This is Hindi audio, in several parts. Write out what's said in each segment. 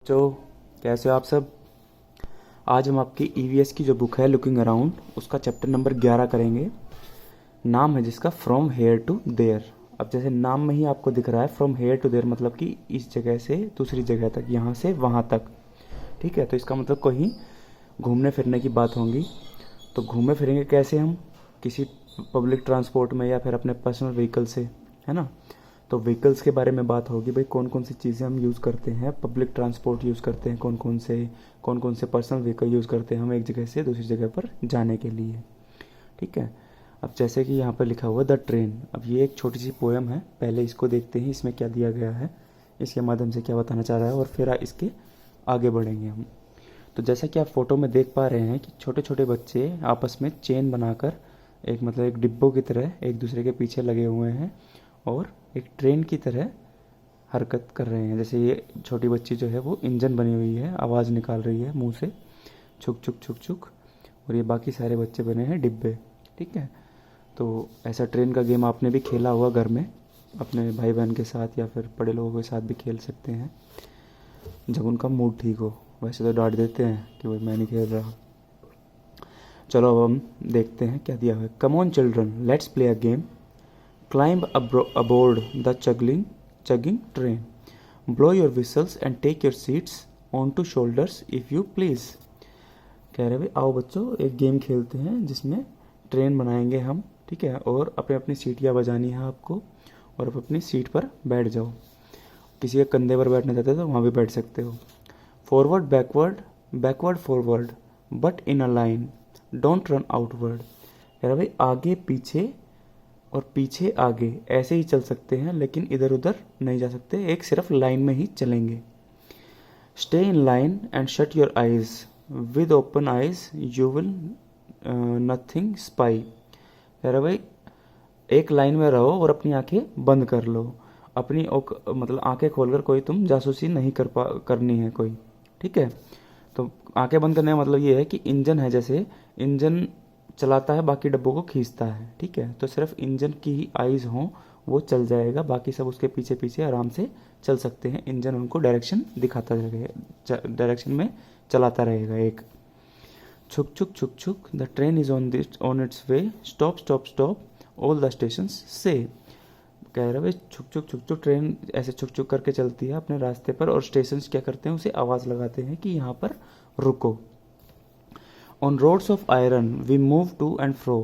तो कैसे हो आप सब। आज हम आपकी ईवीएस की जो बुक है लुकिंग अराउंड उसका चैप्टर नंबर 11 करेंगे। नाम है जिसका फ्रॉम हेयर टू देयर। अब जैसे नाम में ही आपको दिख रहा है फ्रॉम हेयर टू देयर, मतलब कि इस जगह से दूसरी जगह तक, यहाँ से वहाँ तक। ठीक है, तो इसका मतलब कहीं घूमने फिरने की बात होगी। तो घूमे फिरेंगे कैसे हम? किसी पब्लिक ट्रांसपोर्ट में या फिर अपने पर्सनल व्हीकल से, है ना। तो व्हीकल्स के बारे में बात होगी भाई, कौन कौन सी चीज़ें हम यूज़ करते हैं, पब्लिक ट्रांसपोर्ट यूज़ करते हैं कौन कौन से पर्सनल व्हीकल यूज़ करते हैं हम एक जगह से दूसरी जगह पर जाने के लिए। ठीक है। अब जैसे कि यहाँ पर लिखा हुआ द ट्रेन। अब ये एक छोटी सी पोएम है, पहले इसको देखते हैं इसमें क्या दिया गया है, इसके माध्यम से क्या बताना चाह रहा है, और फिर इसके आगे बढ़ेंगे हम। तो जैसा कि आप फोटो में देख पा रहे हैं कि छोटे छोटे बच्चे आपस में चेन बनाकर एक डिब्बों की तरह एक दूसरे के पीछे लगे हुए हैं और एक ट्रेन की तरह हरकत कर रहे हैं। जैसे ये छोटी बच्ची जो है वो इंजन बनी हुई है, आवाज़ निकाल रही है मुंह से, छुक छुक छुक छुक। और ये बाकी सारे बच्चे बने हैं डिब्बे। ठीक है। तो ऐसा ट्रेन का गेम आपने भी खेला हुआ घर में, अपने भाई बहन के साथ या फिर बड़े लोगों के साथ भी खेल सकते हैं जब उनका मूड ठीक हो। वैसे तो डांट देते हैं कि भाई मैं नहीं खेल रहा। चलो अब हम देखते हैं क्या दिया हुआ है। Come on children, let's play a game. Climb aboard the chugging train. Blow your whistles and take your seats onto shoulders if you please. कह रहे भाई आओ बच्चों एक गेम खेलते हैं जिसमें ट्रेन बनाएंगे हम। ठीक है, और अपने अपनी सीटियाँ बजानी है आपको और आप अपनी सीट पर बैठ जाओ। किसी के कंधे पर बैठना चाहते हो तो वहाँ भी बैठ सकते हो। Forward backward, backward forward, but in a line, don't run outward. कह रहा भाई आगे पीछे और पीछे आगे ऐसे ही चल सकते हैं, लेकिन इधर उधर नहीं जा सकते, एक सिर्फ लाइन में ही चलेंगे। Stay in line and shut your eyes, with open eyes you will nothing spy. कह रहा भाई एक लाइन में रहो और अपनी आंखें बंद कर लो। मतलब आंखें खोलकर कोई तुम जासूसी नहीं करनी है कोई। ठीक है। तो आंखें बंद करने का मतलब ये है कि इंजन है, जैसे इंजन चलाता है बाकी डब्बों को खींचता है। ठीक है, तो सिर्फ इंजन की ही आइज़ हों वो चल जाएगा, बाकी सब उसके पीछे पीछे आराम से चल सकते हैं। इंजन उनको डायरेक्शन दिखाता रहेगा, डायरेक्शन में चलाता रहेगा एक। छुक छुक छुक छुक, the train is on its way, stop stop stop all the station से। कह रहा है भाई छुक छुक छुक छुक, ट्रेन ऐसे छुक छुक करके चलती है अपने रास्ते पर, और स्टेशन क्या करते हैं उसे आवाज़ लगाते हैं कि यहाँ पर रुको। On roads of iron we move to and fro.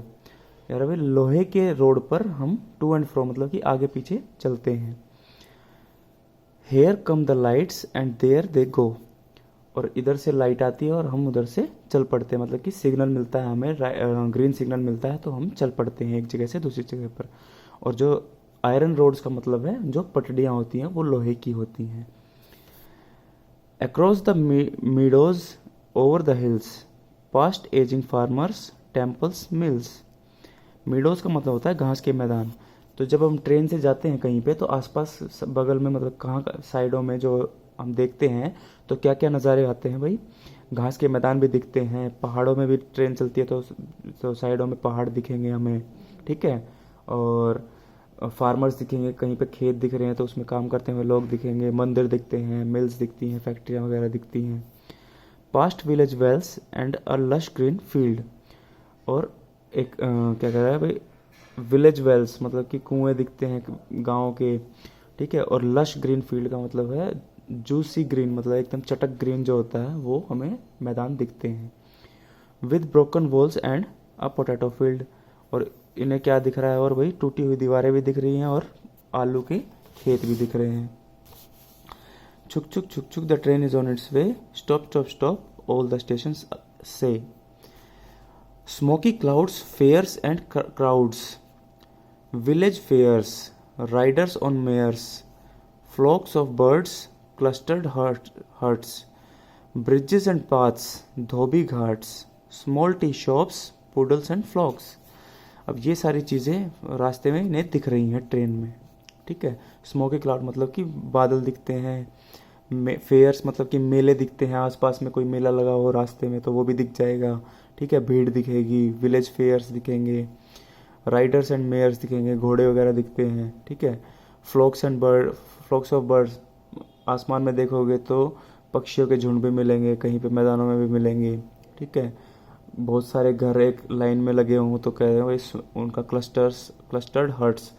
यार भाई लोहे के रोड पर हम टू एंड फ्रो मतलब कि आगे पीछे चलते हैं। Here come the lights and there they go. और इधर से लाइट आती है और हम उधर से चल पड़ते हैं, मतलब कि सिग्नल मिलता है हमें, ग्रीन सिग्नल मिलता है तो हम चल पड़ते हैं एक जगह से दूसरी जगह पर। और जो आयरन रोड्स का मतलब है जो पटड़ियाँ होती हैं वो लोहे की होती हैं। Across the meadows, over the hills, past ageing farmers, temples, mills. Meadows का मतलब होता है घास के मैदान। तो जब हम ट्रेन से जाते हैं कहीं पे तो आसपास बगल में, मतलब कहाँ साइडों में जो हम देखते हैं तो क्या क्या नज़ारे आते हैं भाई। घास के मैदान भी दिखते हैं, पहाड़ों में भी ट्रेन चलती है तो साइडों में पहाड़ दिखेंगे हमें। ठीक है। और फार्मर्स दिखेंगे, कहीं पे खेत दिख रहे हैं तो उसमें काम करते हुए लोग दिखेंगे, मंदिर दिखते हैं, मिल्स दिखती हैं, फैक्ट्रियाँ वगैरह दिखती हैं। Past village wells and a lush green field. और एक क्या कह रहा है भाई, विलेज वेल्स मतलब कि कुएं दिखते हैं गाँव के। ठीक है। और लश ग्रीन फील्ड का मतलब है जूसी ग्रीन, मतलब एकदम चटक ग्रीन जो होता है वो हमें मैदान दिखते हैं। With broken walls and a potato field. और इन्हें क्या दिख रहा है, और भाई टूटी हुई दीवारें भी दिख रही हैं और आलू के खेत भी दिख रहे हैं। छुक छुक छुक छुक, the train is on its way, stop stop stop all the station से। Smoky clouds, fairs and crowds, village fairs, riders on mares, flocks of birds, clustered huts, bridges and paths, dhobi ghats, small tea shops, poodles and flocks। अब ये सारी चीज़ें रास्ते में इन्हें दिख रही हैं ट्रेन में। ठीक है। स्मोकी क्लाउड मतलब कि बादल दिखते हैं, फेयर्स मतलब कि मेले दिखते हैं, आसपास में कोई मेला लगा हो रास्ते में तो वो भी दिख जाएगा। ठीक है। भीड़ दिखेगी, विलेज फेयर्स दिखेंगे, राइडर्स एंड मेयर्स दिखेंगे, घोड़े वगैरह दिखते हैं। ठीक है। फ्लॉक्स ऑफ बर्ड्स, आसमान में देखोगे तो पक्षियों के झुंड भी मिलेंगे, कहीं पे मैदानों में भी मिलेंगे, ठीक है। बहुत सारे घर एक लाइन में लगे हों तो कह रहे हो उनका क्लस्टर्ड हर्ट्स,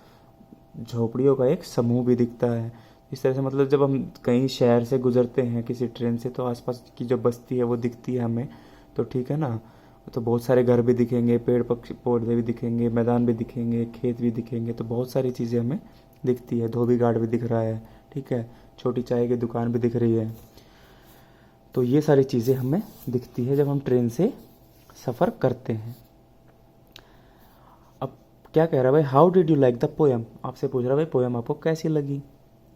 झोपड़ियों का एक समूह भी दिखता है। इस तरह से मतलब जब हम कहीं शहर से गुजरते हैं किसी ट्रेन से तो आसपास की जो बस्ती है वो दिखती है हमें, तो ठीक है ना। तो बहुत सारे घर भी दिखेंगे, पेड़ पक्षी पौधे भी दिखेंगे, मैदान भी दिखेंगे, खेत भी दिखेंगे, तो बहुत सारी चीज़ें हमें दिखती है। धोबी घाट भी दिख रहा है, ठीक है, छोटी चाय की दुकान भी दिख रही है। तो ये सारी चीज़ें हमें दिखती है जब हम ट्रेन से सफ़र करते हैं। अब क्या कह रहा है भाई, how did you like the poem, आपसे पूछ रहा है भाई पोएम आपको कैसी लगी।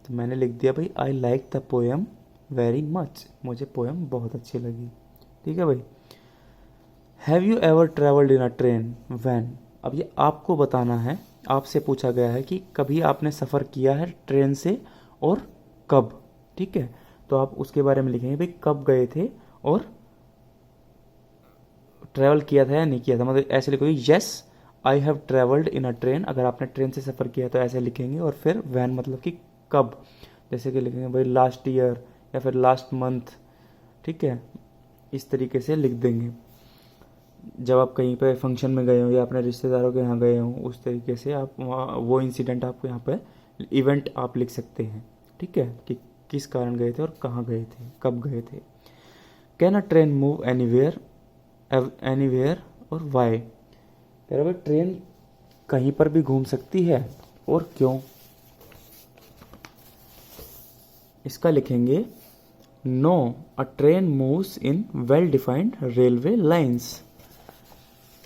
तो मैंने लिख दिया भाई I like the poem very much, मुझे पोएम बहुत अच्छी लगी, ठीक है भाई। Have you ever travelled in a train van, अब ये आपको बताना है, आपसे पूछा गया है कि कभी आपने सफ़र किया है ट्रेन से और कब, ठीक है। तो आप उसके बारे में लिखेंगे भाई कब गए थे और ट्रैवल किया था या नहीं किया था, मतलब ऐसे लिखोगे yes I have travelled in a train, अगर आपने ट्रेन से सफ़र किया तो ऐसे लिखेंगे। और फिर वैन मतलब कि कब, जैसे कि लिखेंगे भाई लास्ट ईयर या फिर लास्ट मंथ, ठीक है, इस तरीके से लिख देंगे। जब आप कहीं पे फंक्शन में गए हो या अपने रिश्तेदारों के यहाँ गए हो उस तरीके से आप वो इंसिडेंट आपको यहाँ पे इवेंट आप लिख सकते हैं, ठीक है, कि किस कारण गए थे और कहाँ गए थे, कब गए थे। Can a train move anywhere और वाई, कह रहा भाई ट्रेन कहीं पर भी घूम सकती है और क्यों। इसका लिखेंगे no a train moves in well defined railway lines,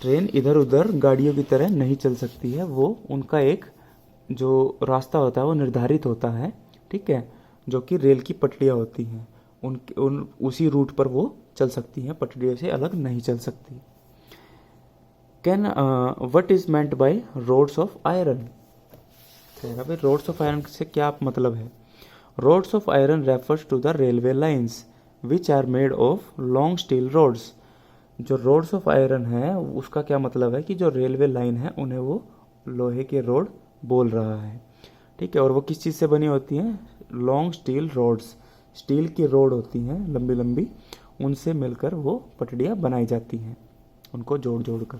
train इधर उधर गाड़ियों की तरह नहीं चल सकती है, वो उनका एक जो रास्ता होता है वो निर्धारित होता है, ठीक है, जो कि रेल की पटरियाँ होती हैं उसी रूट पर वो चल सकती हैं, पटरियों से अलग नहीं चल सकती। Can what is meant by roads of iron, कह रहा भाई रोड्स ऑफ आयरन से क्या मतलब है। Roads of iron refers to the railway lines which are made of long steel rods, जो रोड्स ऑफ आयरन है उसका क्या मतलब है कि जो रेलवे लाइन है उन्हें वो लोहे के रोड बोल रहा है, ठीक है। और वो किस चीज़ से बनी होती हैं, लॉन्ग स्टील रोड्स, स्टील की रोड होती हैं लंबी लंबी, उनसे मिलकर वो पटड़ियाँ बनाई जाती हैं, उनको जोड़ जोड़ कर।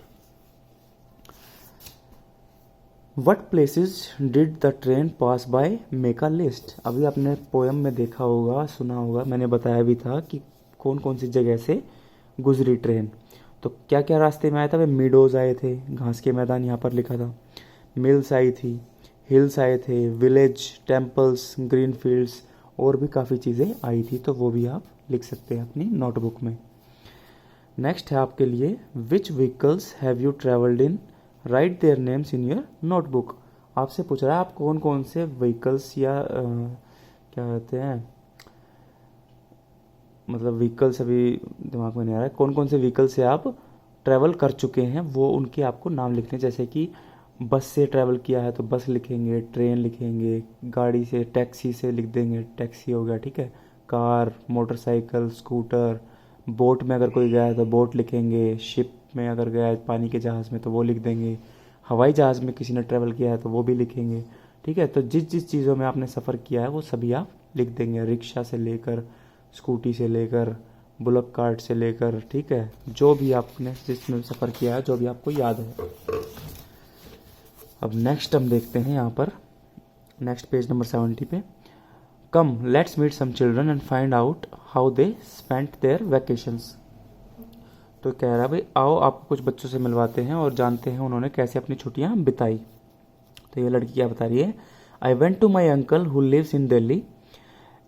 What places did the train pass by make a list, अभी आपने पोएम में देखा होगा, सुना होगा, मैंने बताया भी था कि कौन कौन सी जगह से गुजरी ट्रेन। तो क्या क्या रास्ते में आया था भाई, मीडोज आए थे, घास के मैदान यहाँ पर लिखा था, मिल्स आई थी, हिल्स आए थे, विलेज, टेम्पल्स, ग्रीन फील्ड्स, और भी काफ़ी चीज़ें आई थी, तो वो भी आप लिख सकते हैं अपनी नोटबुक में। नेक्स्ट है आपके लिए which vehicles have you travelled in, write their names in your notebook, आपसे पूछ रहा है आप कौन कौन से व्हीकल्स या क्या कहते हैं, मतलब व्हीकल्स अभी दिमाग में नहीं आ रहा है, कौन कौन से व्हीकल से आप ट्रैवल कर चुके हैं वो उनके आपको नाम लिखने हैं। जैसे कि बस से ट्रैवल किया है तो बस लिखेंगे, ट्रेन लिखेंगे, गाड़ी से टैक्सी से लिख देंगे, टैक्सी हो गया, ठीक है, कार, मोटरसाइकिल, स्कूटर, बोट में अगर कोई गया है तो बोट लिखेंगे, शिप में अगर गया है पानी के जहाज़ में तो वो लिख देंगे, हवाई जहाज़ में किसी ने ट्रैवल किया है तो वो भी लिखेंगे, ठीक है। तो जिस जिस चीज़ों में आपने सफ़र किया है वो सभी आप लिख देंगे, रिक्शा से लेकर, स्कूटी से लेकर, बुलक कार्ट से लेकर, ठीक है, जो भी आपने जिसमें सफ़र किया है, जो भी आपको याद है। अब नेक्स्ट हम देखते हैं यहाँ पर, नेक्स्ट पेज नंबर 70 पे, come let's meet some children and find out how they spent their vacations, तो कह रहा है भाई आओ आपको कुछ बच्चों से मिलवाते हैं और जानते हैं उन्होंने कैसे अपनी छुट्टियाँ बिताई। तो ये लड़की क्या बता रही है, I went to my uncle who lives in Delhi,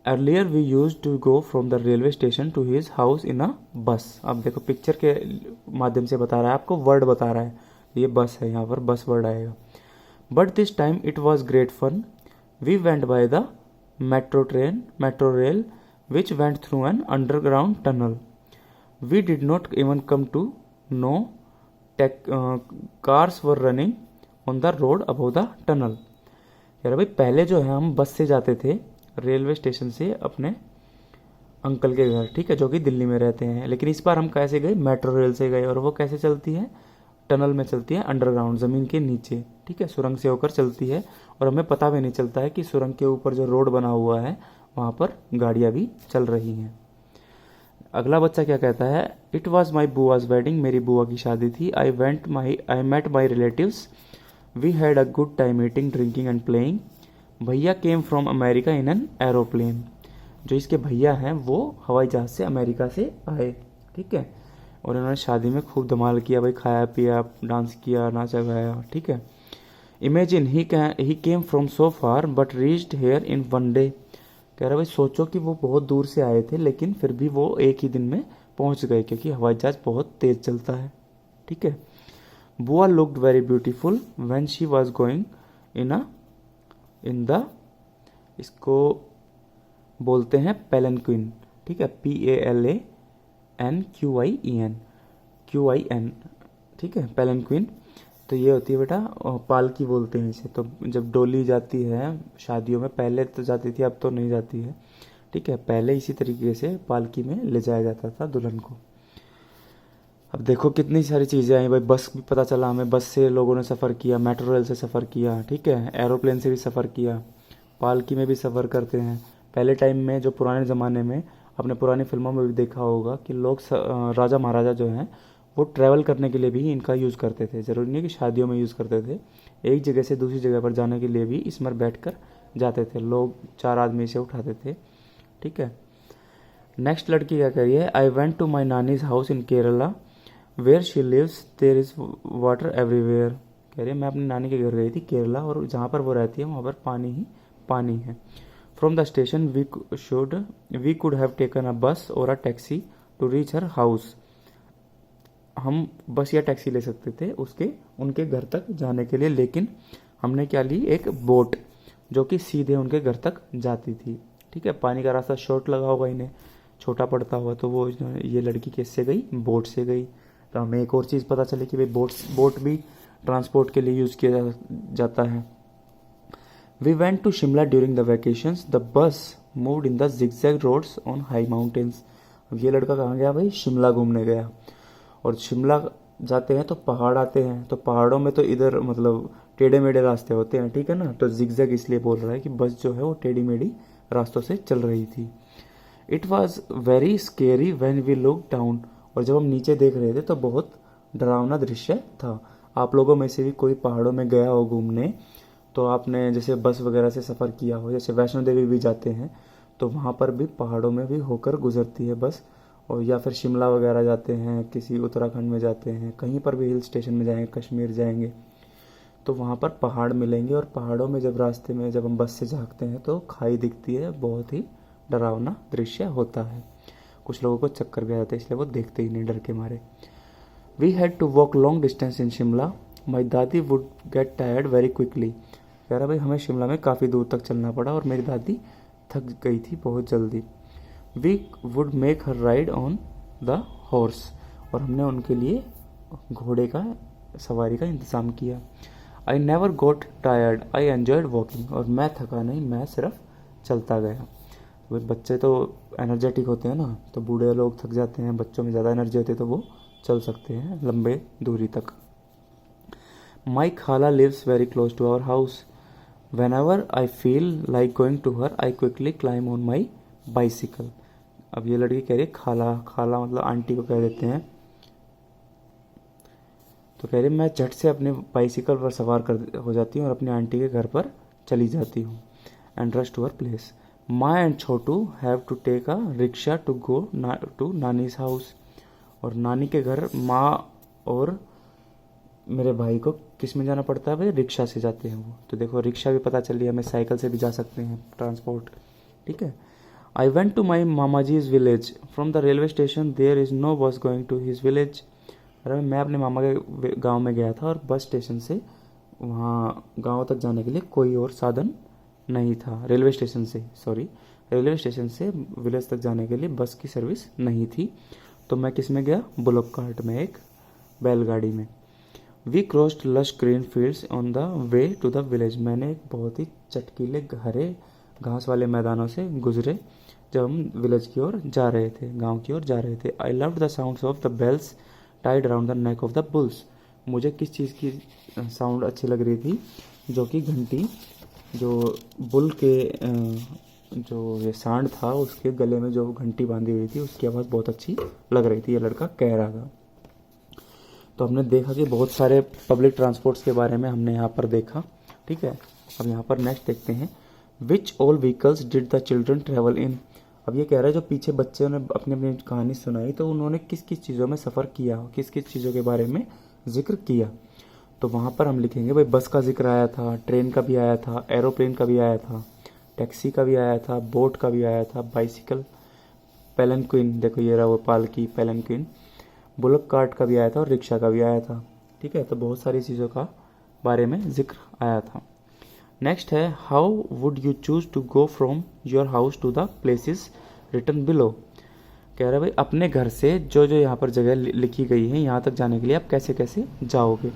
earlier we use to go from the railway station to his house in a bus. अब देखो पिक्चर के माध्यम से बता रहा है आपको, वर्ड बता रहा है, ये बस है, यहाँ पर बस वर्ड आएगा। But this time it was great fun, we went by the metro rail which went through an underground tunnel, we did not even come to know cars were running on the road above the tunnel. यार भाई पहले जो है हम बस से जाते थे रेलवे स्टेशन से अपने अंकल के घर, ठीक है, जो कि दिल्ली में रहते हैं, लेकिन इस बार हम कैसे गए, मेट्रो रेल से गए, और वो कैसे चलती है, टनल में चलती है, अंडरग्राउंड, ज़मीन के नीचे, ठीक है, सुरंग से होकर चलती है, और हमें पता भी नहीं चलता है कि सुरंग के ऊपर जो रोड बना हुआ है वहाँ पर गाड़ियाँ भी चल रही हैं। अगला बच्चा क्या कहता है, it was my bua's wedding, मेरी बुआ की शादी थी। I met my relatives, we had a good time eating drinking and playing. Bhaiya came from America in an aeroplane, जो इसके भैया हैं वो हवाई जहाज से अमेरिका से आए, ठीक है। और इन्होंने शादी में खूब धमाल किया भाई, खाया पिया, डांस किया, नाचा गाया, ठीक है। Imagine he came from so far but reached here in one day. कह रहा भाई सोचो कि वो बहुत दूर से आए थे लेकिन फिर भी वो एक ही दिन में पहुंच गए, क्योंकि हवाई जहाज बहुत तेज चलता है, ठीक है। बुआ looked very beautiful when she was going in the, इसको बोलते हैं पेलनक्विन, ठीक है, PALANQUIEN, ठीक है, पेलनक्विन। तो ये होती है बेटा पालकी बोलते हैं इसे। तो जब डोली जाती है शादियों में, पहले तो जाती थी अब तो नहीं जाती है, ठीक है, पहले इसी तरीके से पालकी में ले जाया जाता था दुल्हन को। अब देखो कितनी सारी चीज़ें आई भाई, बस भी पता चला हमें, बस से लोगों ने सफ़र किया, मेट्रो रेल से सफ़र किया, ठीक है, एरोप्लेन से भी सफ़र किया, पालकी में भी सफ़र करते हैं। पहले टाइम में जो पुराने ज़माने में आपने पुरानी फिल्मों में भी देखा होगा कि लोग राजा महाराजा जो हैं वो ट्रैवल करने के लिए भी इनका यूज़ करते थे। ज़रूरी नहीं कि शादियों में यूज़ करते थे, एक जगह से दूसरी जगह पर जाने के लिए भी इसमें बैठ कर जाते थे लोग, 4 आदमी से उठाते थे, ठीक है। नेक्स्ट लड़की क्या कह रही है, I went to my nani's house in Kerala where she lives there is water everywhere. कह रही है मैं अपनी नानी के घर गई थी केरला, और जहाँ पर वो रहती है वहाँ पर पानी ही पानी है। From the station we could have taken a bus or a taxi to reach her house. हम बस या टैक्सी ले सकते थे उनके घर तक जाने के लिए, लेकिन हमने क्या ली, एक बोट जो कि सीधे उनके घर तक जाती थी, ठीक है। पानी का रास्ता शॉर्ट लगा होगा इन्हें, छोटा पड़ता हुआ, तो वो ये लड़की किससे गई, बोट से गई। तो हमें एक और चीज़ पता चली कि भाई बोट भी ट्रांसपोर्ट के लिए यूज़ किया जाता है। We went to Shimla during the vacations, the bus moved in the zigzag roads on high mountains. अब ये लड़का कहाँ गया भाई, शिमला घूमने गया। और शिमला जाते हैं तो पहाड़ आते हैं, तो पहाड़ों में तो इधर मतलब टेढ़े मेढ़े रास्ते होते हैं, ठीक है ना। तो जिगजैग इसलिए बोल रहा है कि बस जो है वो टेढ़ी मेढ़ी रास्तों से चल रही थी। It was very scary when we look down, और जब हम नीचे देख रहे थे तो बहुत डरावना दृश्य था। आप लोगों में से भी कोई पहाड़ों में गया हो घूमने, तो आपने जैसे बस वगैरह से सफ़र किया हो, जैसे वैष्णो देवी भी जाते हैं तो वहाँ पर भी पहाड़ों में भी होकर गुजरती है बस। और या फिर शिमला वगैरह जाते हैं, किसी उत्तराखंड में जाते हैं, कहीं पर भी हिल स्टेशन में जाएंगे, कश्मीर जाएंगे, तो वहाँ पर पहाड़ मिलेंगे। और पहाड़ों में जब रास्ते में जब हम बस से झांकते हैं तो खाई दिखती है, बहुत ही डरावना दृश्य होता है। कुछ लोगों को चक्कर भी आ जाते हैं, इसलिए वो देखते ही नहीं डर के मारे। We had to walk long distance in Shimla, my dadi would get tired very quickly. कह रहा भाई हमें शिमला में काफ़ी दूर तक चलना पड़ा और मेरी दादी थक गई थी बहुत जल्दी। We would make her ride on the horse, और हमने उनके लिए घोड़े का सवारी का इंतज़ाम किया। I never got tired, I enjoyed walking, और मैं थका नहीं, मैं सिर्फ चलता गया। तो बच्चे तो एनर्जेटिक होते हैं ना, तो बूढ़े लोग थक जाते हैं, बच्चों में ज़्यादा एनर्जी होती है तो वो चल सकते हैं लंबे दूरी तक। My khala lives very close to our house, whenever I feel like going to her I quickly climb on my bicycle. अब ये लड़की कह रही है खाला, खाला मतलब आंटी को कह देते हैं, तो कह रही मैं झट से अपने बाइसिकल पर सवार हो जाती हूँ और अपनी आंटी के घर पर चली जाती हूँ। And rush to her place. Maa and Chhotu have to take a rickshaw to go to Nani's house, और नानी के घर माँ और मेरे भाई को किस में जाना पड़ता है भाई, रिक्शा से जाते हैं वो। तो देखो रिक्शा भी पता चली, हमें साइकिल से भी जा सकते हैं ट्रांसपोर्ट, ठीक है। I went to my Mamaji's village, from the railway station there is no bus going to his village. अरे मैं अपने मामा के गांव में गया था और बस स्टेशन से वहाँ गांव तक जाने के लिए कोई और साधन नहीं था। रेलवे स्टेशन से विलेज तक जाने के लिए बस की सर्विस नहीं थी। तो मैं किस में गया, बुलक कार्ट में, एक बैलगाड़ी में। We crossed lush green fields on the way to the village. मैंने एक बहुत ही चटकीले हरे घास वाले मैदानों से गुजरे जब हम विलेज की ओर जा रहे थे, गांव की ओर जा रहे थे। I loved the sounds of the bells tied around the neck of the bulls. मुझे किस चीज़ की साउंड अच्छी लग रही थी, जो कि घंटी जो बुल के जो ये सांड था उसके गले में जो घंटी बांधी हुई थी उसकी आवाज़ बहुत अच्छी लग रही थी, ये लड़का कह रहा था। तो हमने देखा कि बहुत सारे पब्लिक ट्रांसपोर्ट्स के बारे में हमने यहाँ पर देखा, ठीक है। अब यहाँ पर नेक्स्ट देखते हैं, which all vehicles did the children travel in. अब ये कह रहा है जो पीछे बच्चों ने अपनी अपनी कहानी सुनाई तो उन्होंने किस किस चीज़ों में सफ़र किया, किस किस चीज़ों के बारे में जिक्र किया। तो वहाँ पर हम लिखेंगे भाई बस का जिक्र आया था, ट्रेन का भी आया था, एरोप्लेन का भी आया था, टैक्सी का भी आया था, बोट का भी आया था, बाइसिकल, पैलनक्विन, देखो ये रहा वो पालकी पैलनक्विन, बुलक कार्ट का भी आया था और रिक्शा का भी आया था, ठीक है। तो बहुत सारी चीज़ों का बारे में जिक्र आया था। नेक्स्ट है, how would you choose to go from your house to the places written below. कह रहा है भाई अपने घर से जो जो यहाँ पर जगह लिखी गई है यहाँ तक जाने के लिए आप कैसे कैसे जाओगे।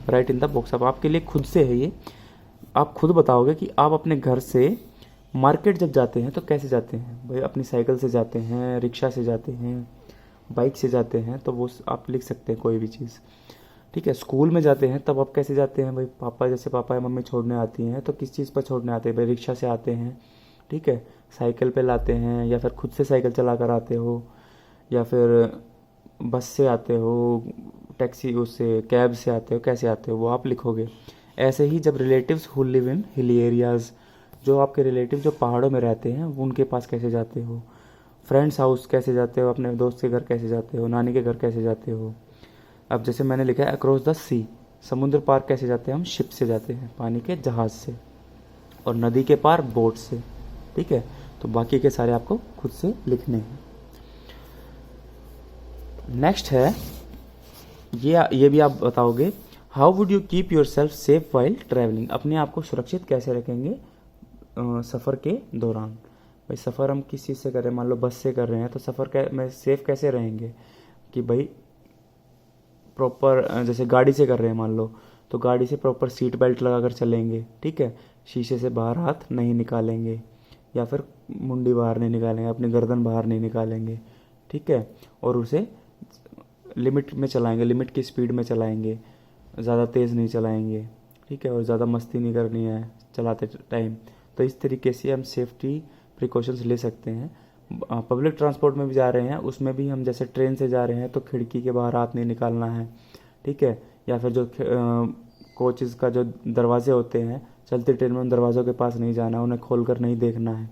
Right in the box. अब आपके लिए खुद से है ये, आप खुद बताओगे कि आप अपने घर से मार्केट जब जाते हैं तो कैसे जाते हैं। भाई अपनी साइकिल से जाते हैं, रिक्शा से जाते हैं, बाइक से जाते हैं, तो वो आप लिख सकते हैं कोई भी चीज़, ठीक है। स्कूल में जाते हैं तब आप कैसे जाते हैं, भाई पापा जैसे पापा या मम्मी छोड़ने आती हैं तो किस चीज़ पर छोड़ने आते हैं, भाई रिक्शा से आते हैं, ठीक है, साइकिल पे लाते हैं, या फिर खुद से साइकिल चला कर आते हो, या फिर बस से आते हो, टैक्सी उससे कैब से आते हो, कैसे आते हो वो आप लिखोगे। ऐसे ही जब relatives who live in hilly areas, जो आपके रिलेटिव जो पहाड़ों में रहते हैं वो उनके पास कैसे जाते हो, फ्रेंड्स हाउस कैसे जाते हो, अपने दोस्त के घर कैसे जाते हो, नानी के घर कैसे जाते हो। अब जैसे मैंने लिखा है अक्रॉस द सी, समुद्र पार कैसे जाते हैं हम, शिप से जाते हैं, पानी के जहाज़ से, और नदी के पार बोट से, ठीक है। तो बाकी के सारे आपको खुद से लिखने हैं। नेक्स्ट है, ये भी आप बताओगे, how would you keep your self safe while travelling. अपने आप को सुरक्षित कैसे रखेंगे सफ़र के दौरान। भाई सफ़र हम किस चीज़ से कर रहे हैं, मान लो बस से कर रहे हैं तो सफ़र में सेफ कैसे रहेंगे कि भाई प्रॉपर, जैसे गाड़ी से कर रहे हैं मान लो तो गाड़ी से प्रॉपर सीट बेल्ट लगा कर चलेंगे, ठीक है, शीशे से बाहर हाथ नहीं निकालेंगे, या फिर मुंडी बाहर नहीं निकालेंगे, अपनी गर्दन बाहर नहीं निकालेंगे, ठीक है, और उसे लिमिट में चलाएंगे, लिमिट की स्पीड में चलाएंगे, ज़्यादा तेज़ नहीं चलाएंगे, ठीक है, और ज़्यादा मस्ती नहीं करनी है चलाते टाइम। तो इस तरीके से हम सेफ्टी प्रिकॉशंस ले सकते हैं। पब्लिक ट्रांसपोर्ट में भी जा रहे हैं उसमें भी हम जैसे ट्रेन से जा रहे हैं तो खिड़की के बाहर हाथ नहीं निकालना है, ठीक है, या फिर जो कोचेज़ का जो दरवाजे होते हैं चलती ट्रेन में उन दरवाज़ों के पास नहीं जाना है, उन्हें खोल कर नहीं देखना है,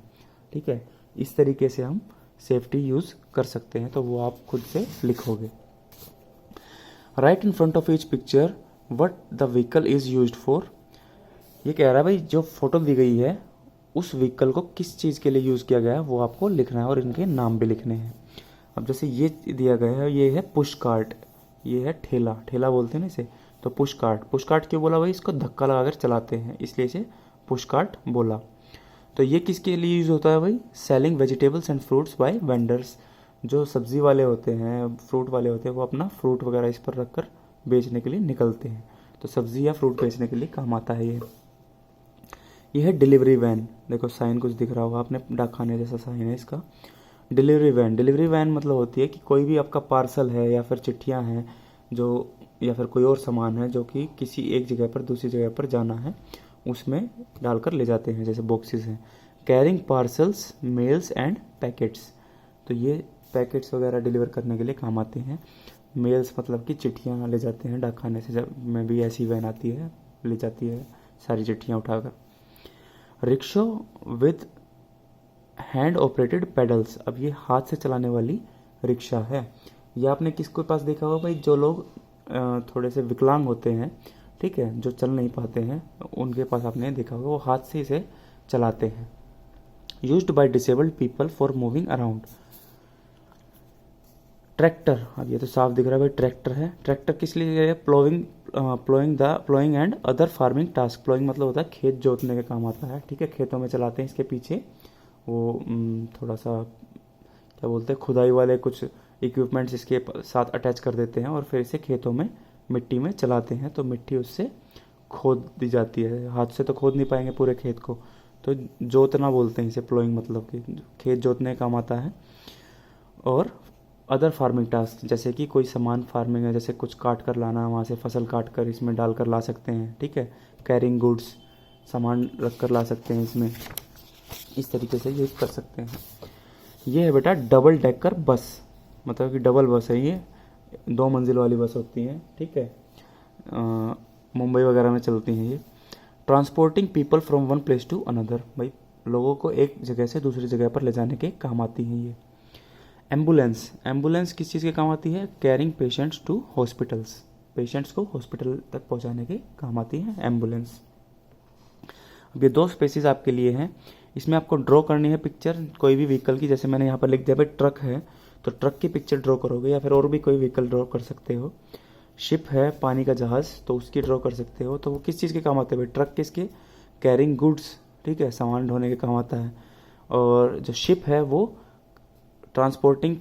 ठीक है। इस तरीके से हम सेफ्टी यूज़ कर सकते हैं, तो वो आप खुद से लिखोगे। Right in front of each picture what the vehicle is used for. ये कह रहा है भाई जो फोटो दी गई है उस व्हीकल को किस चीज़ के लिए यूज़ किया गया है वो आपको लिखना है और इनके नाम भी लिखने हैं। अब जैसे ये दिया गया है, ये है पुश कार्ट, ये है ठेला, ठेला बोलते हैं ना इसे, तो पुश कार्ट, पुश कार्ट क्यों बोला भाई, इसको धक्का लगाकर चलाते हैं इसलिए इसे पुश कार्ट बोला। तो ये किसके लिए यूज़ होता है भाई, selling vegetables and fruits by vendors. जो सब्जी वाले होते हैं, फ्रूट वाले होते हैं, वो अपना फ्रूट वगैरह इस पर रख कर बेचने के लिए निकलते हैं, तो सब्जी या फ्रूट बेचने के लिए काम आता है ये। यह है डिलीवरी वैन, देखो साइन कुछ दिख रहा होगा आपने, डाकखाने जैसा साइन है इसका। डिलीवरी वैन, डिलीवरी वैन मतलब होती है कि कोई भी आपका पार्सल है या फिर चिट्ठियाँ हैं जो, या फिर कोई और सामान है जो कि किसी एक जगह पर दूसरी जगह पर जाना है उसमें डालकर ले जाते हैं, जैसे बॉक्सेस हैं। Carrying parcels, mails and packets, तो ये पैकेट्स वगैरह डिलीवर करने के लिए काम आते हैं। मेल्स मतलब कि चिट्ठियाँ ले जाते हैं डाकखाने से, जब में भी ऐसी वैन आती है, ले जाती है सारी चिट्ठियाँ उठाकर। Rickshaw with hand operated pedals, अब ये हाथ से चलाने वाली रिक्शा है। ये आपने किसके पास देखा होगा भाई, जो लोग थोड़े से विकलांग होते हैं, ठीक है, जो चल नहीं पाते हैं, उनके पास आपने देखा होगा वो हाथ से इसे चलाते हैं। Used by disabled people for moving around. Tractor, अब ये तो साफ दिख रहा है भाई ट्रैक्टर है। ट्रैक्टर किस लिए है, ploughing and other farming task. Ploughing मतलब होता है खेत जोतने के काम आता है, ठीक है, खेतों में चलाते हैं। इसके पीछे वो थोड़ा सा क्या बोलते हैं, खुदाई वाले कुछ इक्विपमेंट्स इसके साथ अटैच कर देते हैं और फिर इसे खेतों में मिट्टी में चलाते हैं, तो मिट्टी उससे खोद दी जाती है। हाथ से तो खोद नहीं पाएंगे पूरे खेत को, तो जोतना बोलते हैं इसे, प्लोइंग मतलब कि खेत जोतने का काम आता है। और अदर फार्मिंग टास्क, जैसे कि कोई सामान फार्मिंग है, जैसे कुछ काट कर लाना, वहाँ से फसल काट कर इसमें डाल कर ला सकते हैं, ठीक है। कैरिंग गुड्स, सामान रख कर ला सकते हैं इसमें। इस तरीके से यूज़ कर सकते हैं। ये है बेटा डबल डेकर बस, मतलब कि डबल बस है ये, 2 मंजिल वाली बस होती हैं, ठीक है। मुंबई वगैरह में चलती हैं ये। Transporting people from one place to another, भाई लोगों को एक जगह से दूसरी जगह पर ले जाने के काम आती हैं ये। एम्बुलेंस, एम्बुलेंस किस चीज़ के काम आती है? Carrying patients to hospitals, patients को हॉस्पिटल तक पहुंचाने के काम आती है एम्बुलेंस। अब ये 2 स्पेसिस आपके लिए हैं। इसमें आपको ड्रॉ करनी है पिक्चर कोई भी व्हीकल की, जैसे मैंने यहाँ पर लिख दिया भाई ट्रक है तो ट्रक की पिक्चर ड्रॉ करोगे, या फिर और भी कोई व्हीकल ड्रॉ कर सकते हो। शिप है पानी का जहाज़ तो उसकी ड्रॉ कर सकते हो। तो वो किस चीज़ के काम आते हैं भाई? ट्रक किसके? कैरिंग गुड्स, ठीक है, सामान ढोने के काम आता है। और जो शिप है वो transporting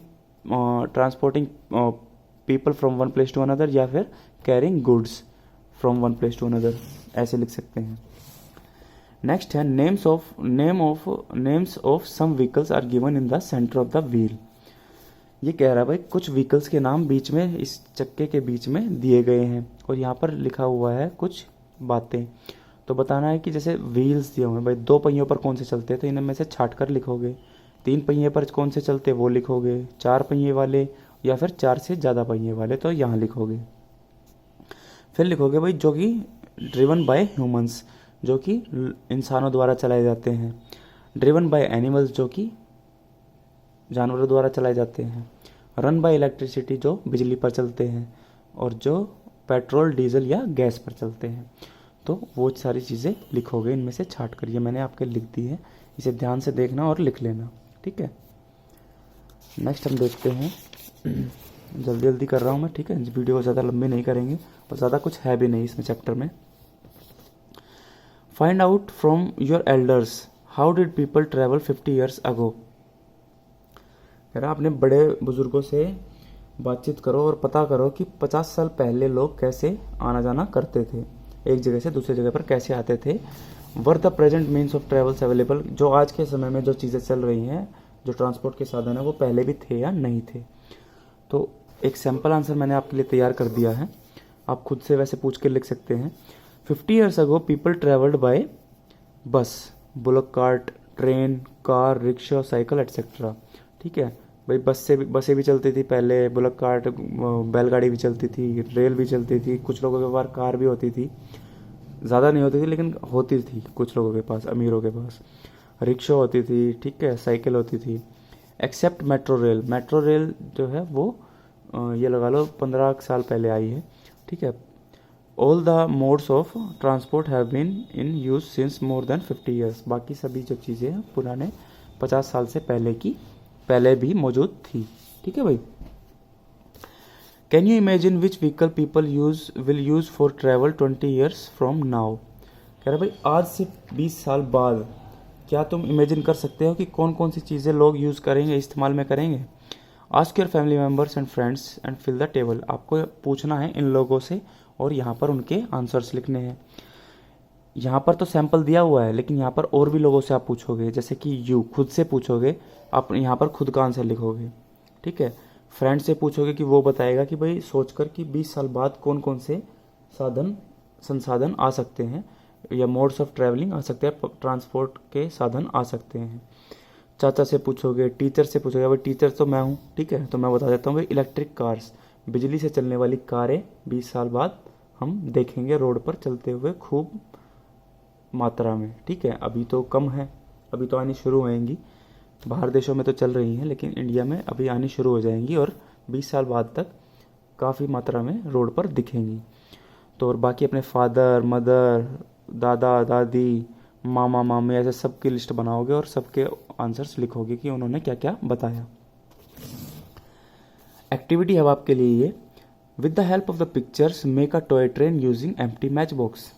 people from one place to another, या फिर carrying goods from one place to another, ऐसे लिख सकते हैं। नेक्स्ट है names of some vehicles are given in the centre of the wheel. ये कह रहा है भाई कुछ व्हीकल्स के नाम बीच में, इस चक्के के बीच में दिए गए हैं और यहाँ पर लिखा हुआ है कुछ बातें। तो बताना है कि जैसे व्हील्स दिए हुए हैं भाई, 2 पहियों पर कौन से चलते हैं तो इनमें से छाट कर लिखोगे। 3 पहिए पर कौन से चलते हैं वो लिखोगे। 4 पहिए वाले या फिर 4 से ज़्यादा पहिए वाले तो यहाँ लिखोगे। फिर लिखोगे भाई जो कि ड्रिवन बाय ह्यूमंस, जो कि इंसानों द्वारा चलाए जाते हैं। ड्रिवन बाय एनिमल्स, जो कि जानवरों द्वारा चलाए जाते हैं। रन बाय इलेक्ट्रिसिटी, जो बिजली पर चलते हैं। और जो पेट्रोल डीजल या गैस पर चलते हैं। तो वो सारी चीज़ें लिखोगे इनमें से छाट कर। ये मैंने आपके लिख दी है, इसे ध्यान से देखना और लिख लेना, ठीक है। नेक्स्ट हम देखते हैं, जल्दी जल्दी कर रहा हूँ मैं, ठीक है, वीडियो को ज़्यादा लंबी नहीं करेंगे और ज़्यादा कुछ है भी नहीं इसमें चैप्टर में। Find out from your elders how did people travel 50 years अगो। कह रहा अपने बड़े बुजुर्गों से बातचीत करो और पता करो कि 50 साल पहले लोग कैसे आना जाना करते थे, एक जगह से दूसरी जगह पर कैसे आते थे। Were the present means of travels available, जो आज के समय में जो चीज़ें चल रही हैं, जो ट्रांसपोर्ट के साधन है वो पहले भी थे या नहीं थे। तो एक सैम्पल आंसर मैंने आपके लिए तैयार कर दिया है, आप खुद से वैसे पूछ के लिख सकते हैं। 50 years ago people travelled by bus, bullock cart, train, car, rickshaw, cycle etcetera, ठीक है भाई। बसें भी चलती थी पहले, बुलक कार्ट, बैलगाड़ी भी चलती थी, रेल भी चलती थी, कुछ लोगों के पास कार भी होती थी, ज़्यादा नहीं होती थी लेकिन होती थी कुछ लोगों के पास, अमीरों के पास। रिक्शा होती थी, ठीक है, साइकिल होती थी। Except metro rail, metro rail जो है वो ये लगा लो 15 साल पहले आई है, ठीक है। All the modes of transport have been in use since more than 50 years, बाकी सभी जो चीज़ें हैं पुराने 50 साल से पहले भी मौजूद थी, ठीक है भाई। Can you imagine which vehicle people will use for travel 20 years from now. कह रहे भाई आज से 20 साल बाद क्या तुम इमेजिन कर सकते हो कि कौन कौन सी चीज़ें लोग यूज़ करेंगे, इस्तेमाल में करेंगे। Ask your family members and friends and fill the table, आपको पूछना है इन लोगों से और यहाँ पर उनके आंसर्स लिखने हैं। यहाँ पर तो सैंपल दिया हुआ है लेकिन यहाँ पर और भी लोगों से आप पूछोगे, जैसे कि यू खुद से पूछोगे, आप यहाँ पर खुद का आंसर लिखोगे, ठीक है। फ्रेंड से पूछोगे कि वो बताएगा कि भाई सोचकर कि 20 साल बाद कौन कौन से संसाधन आ सकते हैं या मोड्स ऑफ ट्रैवलिंग आ सकते हैं, ट्रांसपोर्ट के साधन आ सकते हैं। चाचा से पूछोगे, टीचर से पूछोगे, भाई टीचर तो मैं हूँ, ठीक है, तो मैं बता देता हूँ भाई इलेक्ट्रिक कार्स, बिजली से चलने वाली कारें 20 साल बाद हम देखेंगे रोड पर चलते हुए खूब मात्रा में, ठीक है। अभी तो कम है, अभी तो आनी शुरू होएंगी, बाहर देशों में तो चल रही हैं लेकिन इंडिया में अभी आनी शुरू हो जाएंगी और 20 साल बाद तक काफ़ी मात्रा में रोड पर दिखेंगी। तो और बाकी अपने फादर मदर, दादा दादी, मामा मामी, ऐसे सब की लिस्ट बनाओगे और सबके आंसर्स लिखोगे कि उन्होंने क्या क्या बताया। एक्टिविटी है आपके लिए ये, with the help of the pictures make a toy train using empty match box,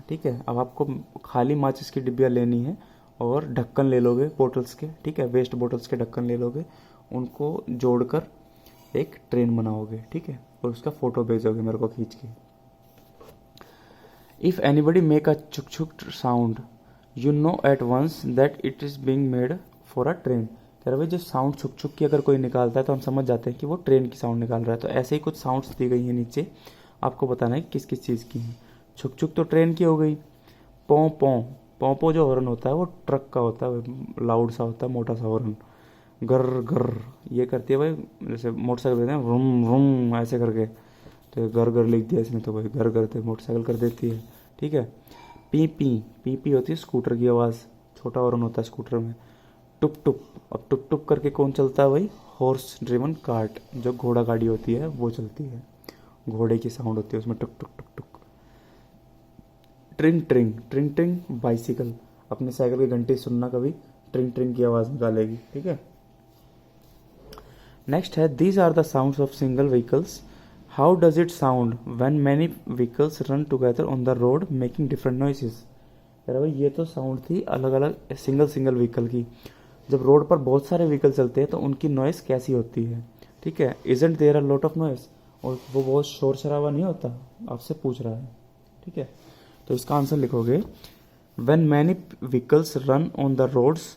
ठीक है। अब आपको खाली माचिस की डिब्बियाँ लेनी है और ढक्कन ले लोगे बोटल्स के, ठीक है, वेस्ट बोटल्स के ढक्कन ले लोगे, उनको जोड़कर एक ट्रेन बनाओगे, ठीक है, और उसका फोटो भेजोगे मेरे को खींच के। If anybody make a chuk chuk sound you know at once that it is being made for a train. कह रहे भाई जो साउंड छुक छुक की अगर कोई निकालता है तो हम समझ जाते हैं कि वो ट्रेन की साउंड निकाल रहा है। तो ऐसे ही कुछ साउंड्स दी गई हैं नीचे, आपको बताना है किस किस चीज़ की हैं। छुक छुक तो ट्रेन की हो गई, पों पों पोंपो जो हॉर्न होता है वो ट्रक का होता है, लाउड सा होता है, मोटा सा हॉर्न, गर गर ये करती है भाई। जैसे मोटरसाइकिल देते हैं रूम रूम ऐसे करके, तो ये गर गर लिख दिया इसने, तो भाई घर करते मोटरसाइकिल कर देती है। ठीक है। पी पी, पी पी होती है स्कूटर की आवाज़, छोटा हॉर्न होता है स्कूटर में। टुक टुक, अब टुक टुक करके कौन चलता है भाई? हॉर्स ड्रिवन कार्ट, जो घोड़ा गाड़ी होती है वो चलती है, घोड़े की साउंड होती है उसमें, टुक टुक टुक टुक। ट्रिंग ट्रिंग, ट्रिंग ट्रिंग बाइसिकल, अपने साइकिल की घंटी सुनना कभी, ट्रिंग ट्रिंग की आवाज़ निकालेगी। ठीक है। नेक्स्ट है these are the sounds of single vehicles, how does it sound when many vehicles run together on the road making different noises. यार भाई ये तो साउंड थी अलग अलग सिंगल सिंगल व्हीकल की, जब रोड पर बहुत सारे व्हीकल चलते हैं तो उनकी नॉइस कैसी होती है। ठीक है। Isn't there a lot of noise, और वो बहुत शोर शराबा नहीं होता, आपसे पूछ रहा है। ठीक है। तो इसका आंसर लिखोगे when many vehicles run on the roads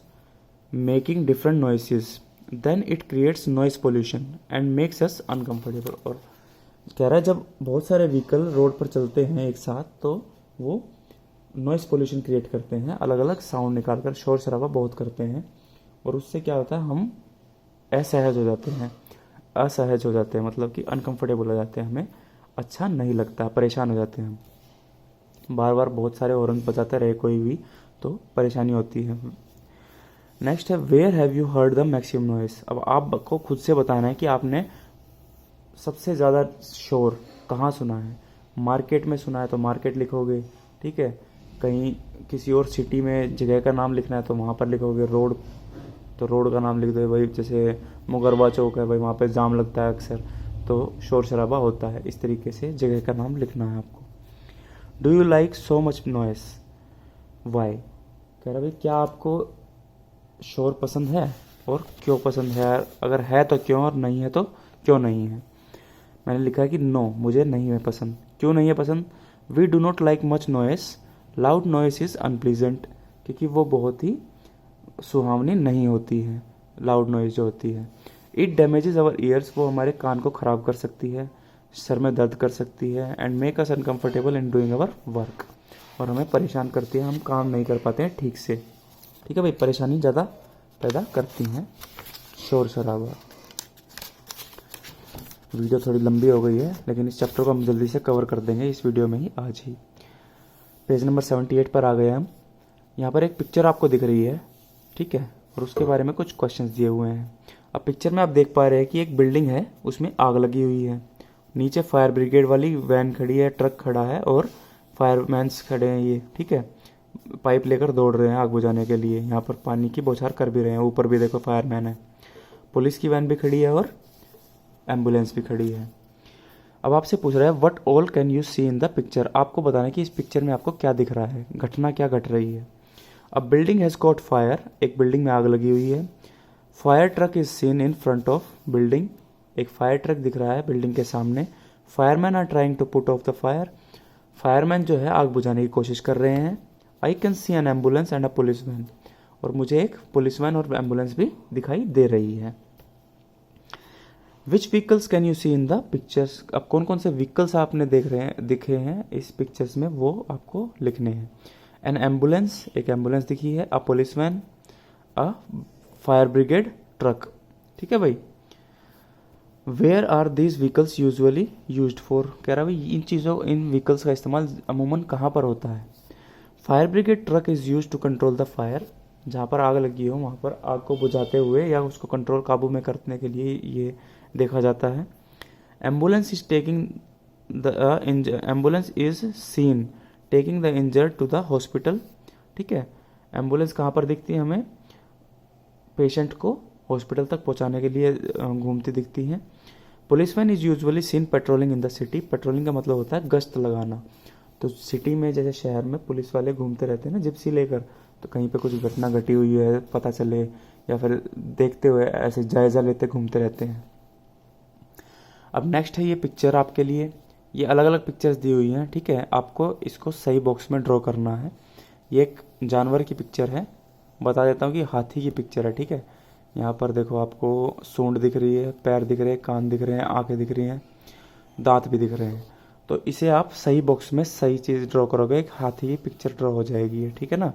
making different noises then it creates noise pollution and makes us uncomfortable. और कह रहा है जब बहुत सारे व्हीकल रोड पर चलते हैं एक साथ तो वो नॉइस पोल्यूशन क्रिएट करते हैं, अलग अलग साउंड निकालकर शोर शराबा बहुत करते हैं, और उससे क्या होता है हम असहज हो जाते हैं, असहज हो जाते हैं मतलब कि अनकंफर्टेबल हो जाते हैं, हमें अच्छा नहीं लगता, परेशान हो जाते हैं हम। बार बार बहुत सारे हॉर्न बजाते रहे कोई भी तो परेशानी होती है। नेक्स्ट है where have you heard the maximum noise. अब आपको खुद से बताना है कि आपने सबसे ज़्यादा शोर कहाँ सुना है। मार्केट में सुना है तो मार्केट लिखोगे। ठीक है। कहीं किसी और सिटी में जगह का नाम लिखना है तो वहाँ पर लिखोगे। रोड तो रोड का नाम लिख दो भाई, जैसे मुगरबा चौक है भाई, वहाँ पे जाम लगता है अक्सर, तो शोर शराबा होता है। इस तरीके से जगह का नाम लिखना है आपको। Do you like so much noise, why. कह रहा भाई क्या आपको शोर पसंद है और क्यों पसंद है, अगर है तो क्यों, और नहीं है तो क्यों नहीं है। मैंने लिखा है कि नो, मुझे नहीं है पसंद। क्यों नहीं है पसंद? We do not like much noise, loud noise is unpleasant, क्योंकि वो बहुत ही सुहावनी नहीं होती है, लाउड नॉइज जो होती है। इट डैमेजेस आवर ईयर्स, वो हमारे कान को ख़राब कर सकती है, सर में दर्द कर सकती है, and make us uncomfortable in doing our work, और हमें परेशान करती है, हम काम नहीं कर पाते हैं ठीक से। ठीक है भाई, परेशानी ज़्यादा पैदा करती हैं शोर शराबा। वीडियो थोड़ी लंबी हो गई है लेकिन इस चैप्टर को हम जल्दी से कवर कर देंगे इस वीडियो में ही, आज ही। पेज नंबर 78 पर आ गए हम। यहाँ पर एक पिक्चर आपको दिख रही है, ठीक है, और उसके बारे में कुछ क्वेश्चंस दिए हुए हैं। अब पिक्चर में आप देख पा रहे हैं कि एक बिल्डिंग है, उसमें आग लगी हुई है, नीचे फायर ब्रिगेड वाली वैन खड़ी है, ट्रक खड़ा है और फायरमैन्स खड़े हैं ये, ठीक है, पाइप लेकर दौड़ रहे हैं आग बुझाने के लिए। यहाँ पर पानी की बौछार कर भी रहे हैं, ऊपर भी देखो फायरमैन है, पुलिस की वैन भी खड़ी है और एम्बुलेंस भी खड़ी है। अब आपसे पूछ रहा है what all can you see in the picture, आपको बताना है कि इस पिक्चर में आपको क्या दिख रहा है, घटना क्या घट रही है। अब बिल्डिंग हैज़ गॉट फायर, एक बिल्डिंग में आग लगी हुई है। Fire truck is seen in front of building, एक फायर ट्रक दिख रहा है बिल्डिंग के सामने। Fireman are trying to put off the fire, fireman जो है आग बुझाने की कोशिश कर रहे हैं। I can see an ambulance and a police van, और मुझे एक पुलिस वैन और एम्बुलेंस भी दिखाई दे रही है। Which vehicles can you see in the pictures, अब कौन कौन से व्हीकल्स आपने दिखे हैं इस पिक्चर्स में वो आपको लिखने हैं। एन एम्बुलेंस, एक एम्बुलेंस दिखी है, a police van, a fire brigade truck, ठीक है भाई। Where are these vehicles usually used for, कह रहा भाई इन व्हीकल्स का इस्तेमाल अमूमन कहाँ पर होता है। Fire brigade truck is use to control the fire, जहाँ पर आग लगी हो वहाँ पर आग को बुझाते हुए या उसको कंट्रोल काबू में करने के लिए ये देखा जाता है। Ambulance is taking the ambulance is seen taking the injured to the hospital, ठीक है, एम्बुलेंस कहाँ पर दिखती है हमें, पेशेंट को हॉस्पिटल तक पहुँचाने के लिए घूमती दिखती हैं। Police van is usually seen patrolling in the city, patrolling का मतलब होता है गश्त लगाना, तो सिटी में जैसे शहर में पुलिस वाले घूमते रहते हैं ना जिप्सी लेकर, तो कहीं पे कुछ घटना घटी हुई है पता चले या फिर देखते हुए ऐसे जायज़ा लेते घूमते रहते हैं। अब नेक्स्ट है ये पिक्चर आपके लिए, ये अलग अलग पिक्चर्स दी हुई हैं, ठीक है, आपको इसको सही बॉक्स में ड्रॉ करना है। ये एक जानवर की पिक्चर है, बता देता हूँ कि हाथी की पिक्चर है, ठीक है। यहाँ पर देखो आपको सूंड दिख रही है, पैर दिख रहे हैं, कान दिख रहे हैं, आंखें दिख रही हैं, दांत भी दिख रहे हैं, तो इसे आप सही बॉक्स में सही चीज़ ड्रॉ करोगे, एक हाथी की पिक्चर ड्रॉ हो जाएगी, ठीक है ना।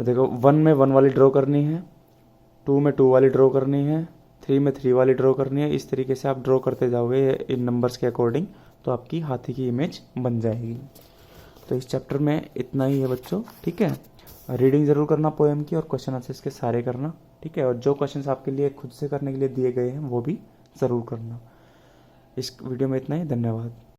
अब देखो 1 में 1 वाली ड्रॉ करनी है, 2 में 2 वाली ड्रॉ करनी है, 3 में 3 वाली ड्रॉ करनी है। इस तरीके से आप ड्रॉ करते जाओगे इन नंबर्स के अकॉर्डिंग, तो आपकी हाथी की इमेज बन जाएगी। तो इस चैप्टर में इतना ही है बच्चों, ठीक है। रीडिंग ज़रूर करना पोएम की और क्वेश्चन आंसर इसके सारे करना, ठीक है। और जो क्वेश्चंस आपके लिए खुद से करने के लिए दिए गए हैं वो भी ज़रूर करना। इस वीडियो में इतना ही, धन्यवाद।